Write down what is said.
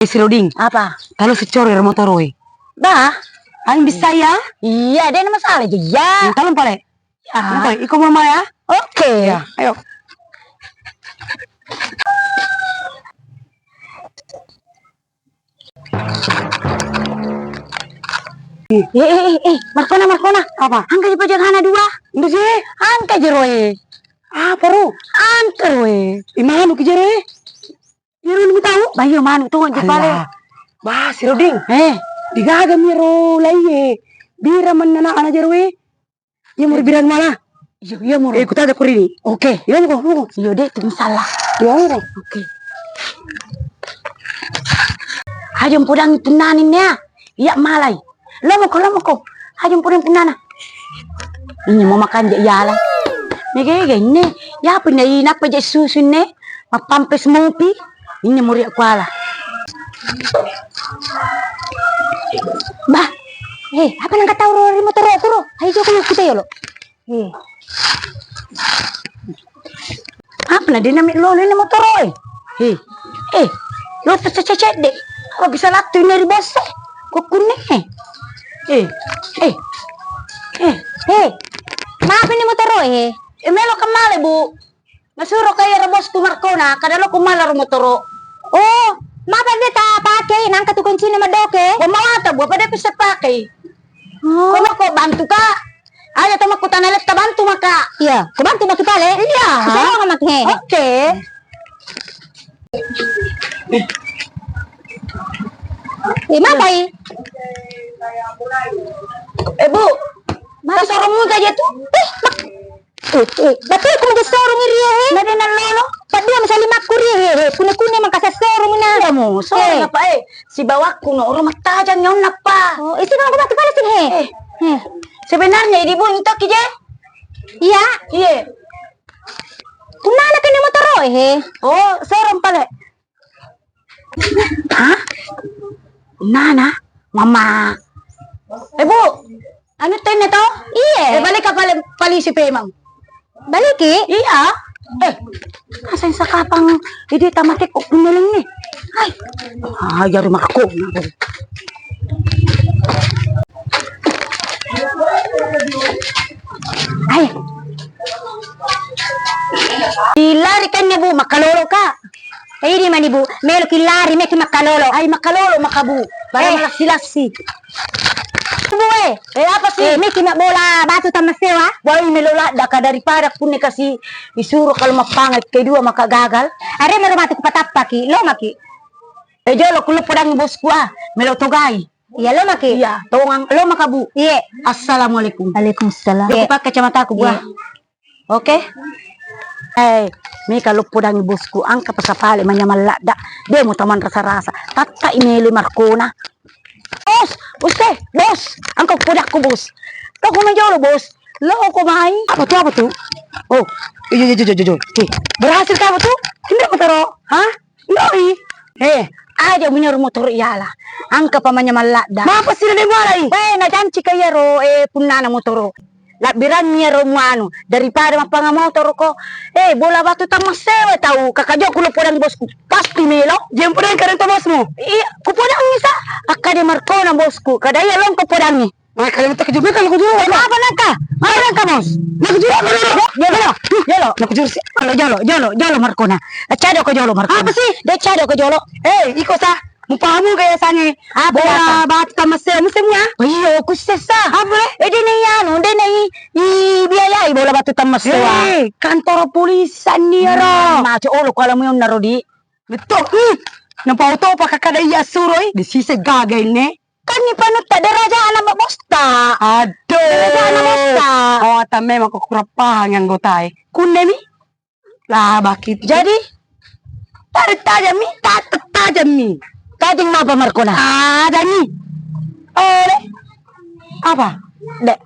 Si Roding, Apa? kalau secori motor we. Dah? Aing bisa ya? Iya, ada masalah aja. Ya. Kalau pale. Ah. Oke, iko mama ya. Oke. Ya, ayo. Markona. Apa? Angka di pojok hana dua. Ndu sih? Angka jeroe. Apa ru? Angka we. Imanu ki jere? Jero lu tahu? Bayo manu tuh di pale. Alah. Bah, si Roding. Digaga miro laiye. Bira manana ana jere we. Ye mur biran mana? Iya mur. Kutada kurini. Oke. Ya mo. Yo deh itu salah. Ya ora. Oke. Hajum pudang punanin ya. Iya malai. Lomo ko. Hajum pudang punana. Ini mau makan je iyalah. Nege ini. Ya punya inak paje susu ne. Mapampes mopi. Ini muri kuala. Bah. Apa nang kata ro motor ro? Ayo ko kita yo lo. Apa na dinamik lo ini motor oi? Lo cecet deh. Apa bisa laktu dari bos? Kok kuning? Maaf ini motor oi. Melo kemale bu. Masuro kaya rebos tu Markona. Kada lo kumala motor. Oh, maaf dia tak pakai. Nangka tu kunci nama doke. Pemawata bu. Apa dia bisa pakai? Kau kok bantu kak? Ayo teman ku tanalet ka bantu maka. Iya, ku bantu maki pale. Iya. Saya nggak maki. Oke. Mapai. Bu, mana sorongmu saja tuh? Betul aku mau sorong iri ya. Nade nan lolo. Padua masali makuri ya. Kune makasa sorong na. Kamu sorong apa Si bawakku no orang matajan nyon apa? Oh, isi kalau aku mati pale sih Sebenarnya ibu untuk kije? Iya. Kumana kan yang motor Oh, sorong pale. Hah? Nana, mama. Bu, ano tayo to? Iya. Balik ka pali si Pemang. Balik Iya. Asan sa kapang hindi tamatik ko kumalang ni. Ay, yari makako. Ay. Ilari kan niya bu, makalolo ka. Ini man ibu, melo kilari, meki makalolo. Ay, makalolo, makabu. Para malasi-lasi. Apa sih? Meki nak bola batu tamasewa. Boy, melola, daka daripada pun kasih disuruh kalau mapangat kedua maka gagal. Are melo mati ku patapaki, lo maki. Jolo kulo podang bosku melo togay. Iya lo maki. Iya, tongang lo makabu. Iya. Assalamualaikum. Waalaikumsalam. Aku pakai kacamata aku buah. Oke. Mi kalau podang bosku angka pasapale manyamalada. Dia mo taman rasa-rasa. Tata imeli Markona. Bos, angkau podakku bos. Kau kau menjolo bos. Lo kau main? Apa tuh? Oh, iya. Berhasil kau tuh? Tidak motor? Hah? Loi. Aja punya motor iyalah. Angka pamannya malada. Apa sih ada mulai? Na janci kaya ro punana motor. Labirannya romano daripada mapanga motor ko. Bola batu tamas sewa tahu. Kakak kulo podang bosku. Pasti melo. Jam podang karen to bosmu. Iya, ku podang isa. Akade Markona bosku. Kada iya long ko podang ni. Kalau tak kejut kalau kejut. Apa nangka? Bos? Nak kejut Jolo. Nak kejut sih. Jolo Markona. Cado ko jolo Markona. Apa sih? Dia cado ko jolo. Iko sa. Mupamu kaya sange. Bola batu tamas sewa musimnya. Iya, ku sesa. Apa? Dia biayai bola batu tamas sewa. Kantor polisan dia ro. Olo kalau mo yung narodi. Betul. Nampauto pa kakada iya suroy. Di sisi gagay ne. Kan ni panut tak deraja anak bosta. Aduh. Deraja anak bosta. Oh, ta memang kekurapang yang gotay. Kunde mi? Lah bakit. Jadi tajam mi. Tajam apa Markona? Ada mi. Apa? Dek.